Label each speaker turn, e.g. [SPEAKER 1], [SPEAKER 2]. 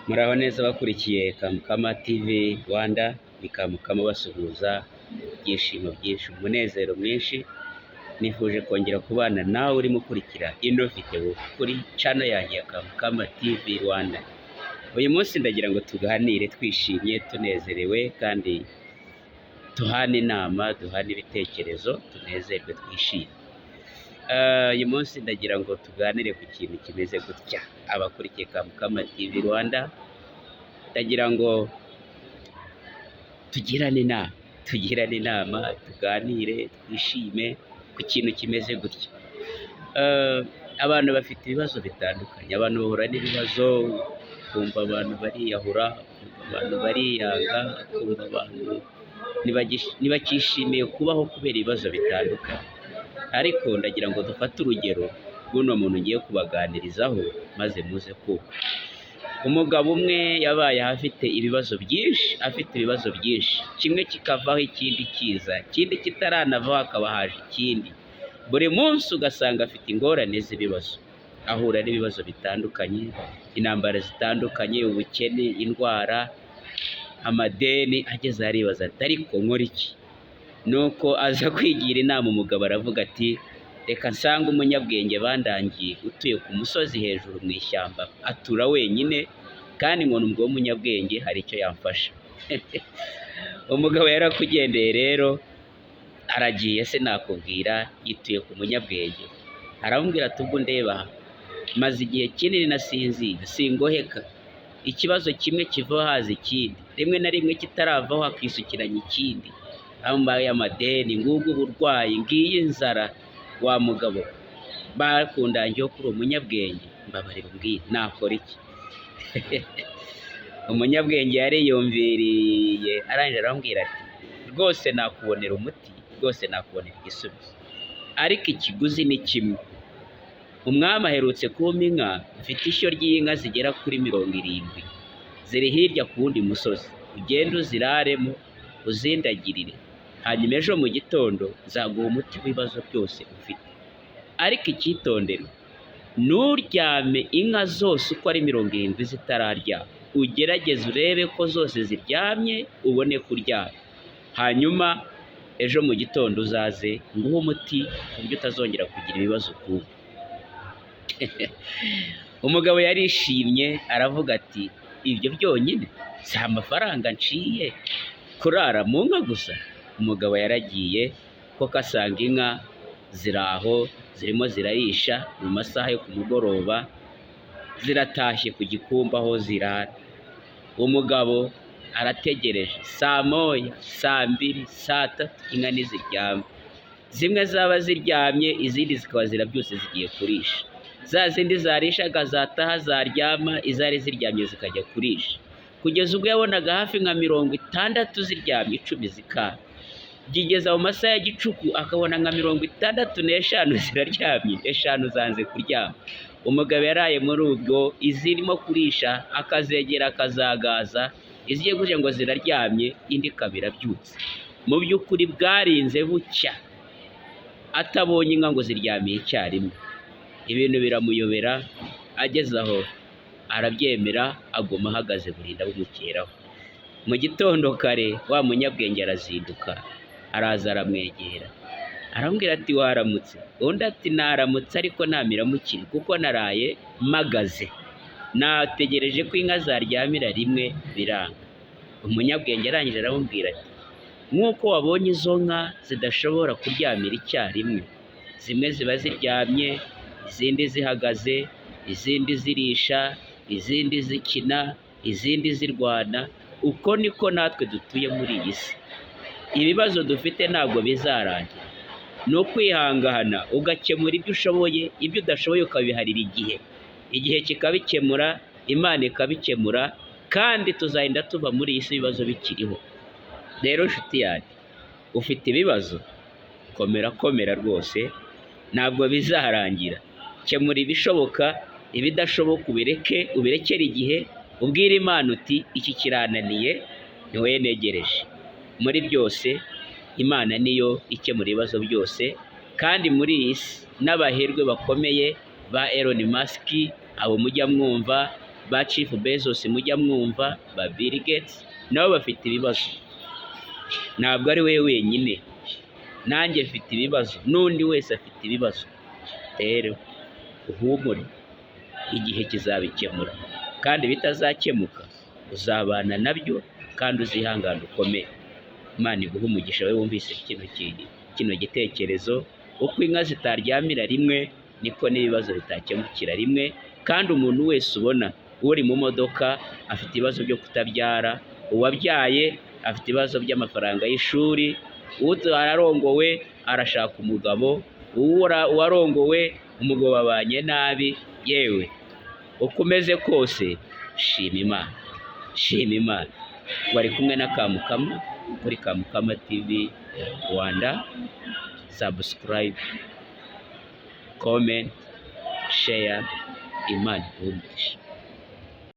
[SPEAKER 1] Muraho neza bakurikiye Kamukama TV Rwanda, ni Kamukama basuhuza, ibyishimo byinshi, umunezero mwinshi. Nifuje kongera kubana nawe urimo ukurikira ino video kuri channel yanjye ya Kamukama TV Rwanda. Uyu munsi ndagira ngo tuganire twishimye, tunezerewe, kandi tuhane inama, duhane ibitekerezo, tunezerwe, twishime. Uyu munsi ndagira ngo tuganire ku kintu kimeze gutya. Abakurikiye Kamukama TV Rwanda, ndagira ngo tugirane inama, tuganire, twishime ku kintu kimeze gutya. Abantu bafite ibibazo bitandukanye, abantu bahura n'ibibazo, kumva abantu bariyahura, kumva abantu bariyanga, kumva abantu ntibakishimiye kubaho kubera ibibazo bitandukanye. Ariko ndagira ngo dufate urugero rw'uno muntu ngiye kubaganirizaho, maze muze kumva. Umugabo umwe yabaye afite ibibazo byinshi, kimwe kikavaho ikindi kiza, ikindi kitaranavaho hakaba haje ikindi. Buri munsi ugasanga afite ingorane z'ibibazo, ahura n'ibibazo bitandukanye, intambara zitandukanye, ubukene, indwara, amadeni. Ageze aribaza ati ariko nkora iki? Nuko aza kwigira inama umugabo, aravuga ati reka nsange umunyabwenge bandangiye utuye ku musozi hejuru mu ishyamba, atura wenyine, kandi ngo nubwo umunyabwenge hari icyo yamfasha. Umugabo yarakugendeye rero, aragiye se nakubwira, yituye ku munyabwenge, aramubwira ati ubwo ndeba maze igihe kinini nasinzira, singoheka, ikibazo kimwe kivaho haza ikindi, rimwe na rimwe kitaravaho hakisukiranya ikindi, ambaye amadeni, ngubwo uburwayi, ngiyi inzara. Wa mugabo bakundangiyeho kuri umunyabwenge, mbabarira umbwire nakora iki? Umunyabwenge yariyumviriye, arangije aramubwira ati rwose nakubonera umuti, rwose nakubonera igisubizo, ariko ikiguzi ni kimwe. Umwami aherutse kumpa inka, mfite ishyo ry'inka zigera kuri 70, ziri hirya ku wundi musozi, ugende uziraremo, uzindagirire, hanyuma ejo mu gitondo nzaguha umuti w'ibibazo byose ufite. Ariko icyitondero, nturyame inka zose uko ari 70 zitararyama, ugerageze urebe ko zose ziryamye, ubone kuryama, hanyuma ejo mu gitondo uzaze nguhe umuti ku buryo utazongera kugira ibibazo ukundi. Umugabo yarishimye, aravuga ati ibyo byonyine si amafaranga nciye kurara mu nka gusa? Umugabo yaragiye koko asanga inka ziri aho zirimo zirarisha mu masaha yo ku mugoroba, ziratashye ku gikumba aho zirara. Umugabo arategereje, saa moya, saa mbiri, saa tatu, inka ntiziryame. Zimwe zaba ziryamye, izindi zikaba zirabyutse zigiye kurisha. Za zindi zarishaga zataha zaryama, izari ziryamye zikajya kurisha, kugeza ubwo yabonaga hafi nka 60 ziryamye, 10 zikara. Byigeza mu masaha ya gicuku akabona nka 65 ziraryamye, 5 zanze kuryama. Umugabo yaraye muri ubwo, izirimo kurisha akazegera akazagaza, izigiye kugira ngo ziraryamye, indi kabira byutse. Mu by'ukuri bwarinze bucya atabonye inka ngo ziryamiye icyarimwe. Ibintu biramuyobera, ageze aho arabyemera, aguma ahagaze burinda bumukeraho. Mu gitondo kare wa munyabwenge arazinduka, araza aramwegera, aramubwira ati waramutse? Undi ati naramutse, ariko ntamiramukire kuko naraye mpagaze, nategereje ko inka zaryamira rimwe biranga. Umunyabwenge arangije aramubwira ati nk'uko wabonye izo nka zidashobora kuryamira icyarimwe, zimwe ziba ziryamye, izindi zihagaze, izindi zirisha, izindi zikina, izindi zirwana, uko niko natwe dutuye muri iyi si. Ibibazo dufite ntabwo bizarangira, ni ukwihangana ugakemura ibyo ushoboye, ibyo udashoboye ukabiharira igihe kikabikemura, Imana ikabikemura, kandi tuzagenda tuva muri iyi si ibibazo bikiriho. Rero nshuti yanjye, ufite ibibazo, komera rwose, ntabwo bizarangira. Kemura ibishoboka, ibidashoboka ubirekere igihe, ubwire Imana uti iki kirananiye, niwe negereje. Muri byose Imana niyo ikemura ibibazo byose, kandi muri iyi si n'abaherwe bakomeye ba Elon Musk, abo mujya mwumva, ba Chief Bezos mujya mwumva, ba Bill Gates nabo bafite ibibazo, ntabwo ari we wenyine, nanjye mfite ibibazo, n'undi wese afite ibibazo. Rero uhumure, igihe kizabikemura, kandi bitazakemuka uzabana nabyo kandi uzihangana ukomeye. Imana iguhe umugisha we wumvise kino gitekerezo. Uko inka zitaryamira rimwe niko n'ibibazo bitakemukira rimwe, kandi umuntu wese ubona uri mu modoka afite ibibazo byo kutabyara, uwabyaye afite ibibazo by'amafaranga y'ishuri, ararongowe arashaka umugabo, uwarongowe umugabo babanye nabi. Yewe uko umeze kose shima Imana, shima Imana. Wari kumwe na Kamukama kuri Kamukama TV Rwanda. Subscribe, comment, share. Imana iguhe umugisha.